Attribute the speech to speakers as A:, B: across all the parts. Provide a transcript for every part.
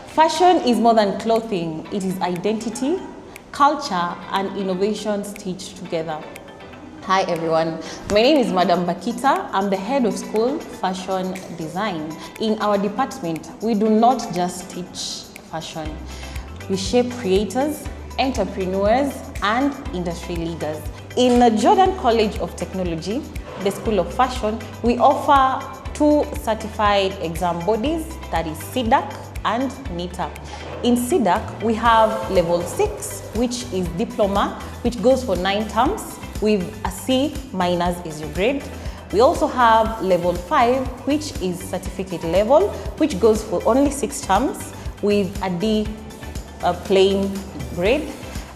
A: Fashion is more than clothing. It is identity, culture, and innovation stitched together. Hi everyone, my name is Madam Bakita. I'm the head of school fashion design. In our department, we do not just teach fashion. We shape creators, entrepreneurs, and industry leaders. In the Jodan College of Technology, the School of Fashion, we offer 2 certified exam bodies, that is 𝐶DAC and NITA. In 𝐶DAC, we have level 6, which is diploma, which goes for 9 terms, with a C- as your grade. We also have level 5, which is certificate level, which goes for only 6 terms, with a D plain grade.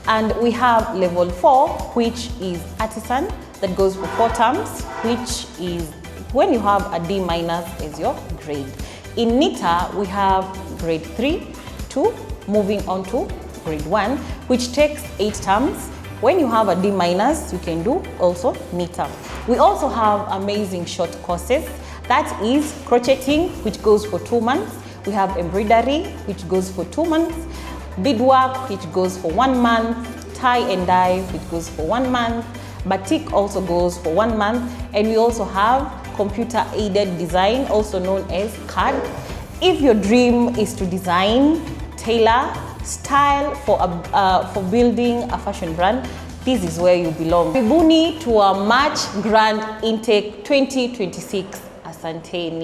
A: And we have level 4, which is artisan, that goes for 4 terms, which is when you have a D- as your grade. In NITA, we have grade 3, 2, moving on to grade 1, which takes 8 terms. When you have a D-, you can do also NITA. We also have amazing short courses. That is crocheting, which goes for 2 months. We have embroidery, which goes for 2 months. Beadwork, which goes for 1 month. Tie and dye, which goes for 1 month. Batik also goes for 1 month. And we also have computer-aided design, also known as CAD. If your dream is to design, tailor, style for building a fashion brand, this is where you belong. Karibuni to a March Grand Intake 2026. Asanteni.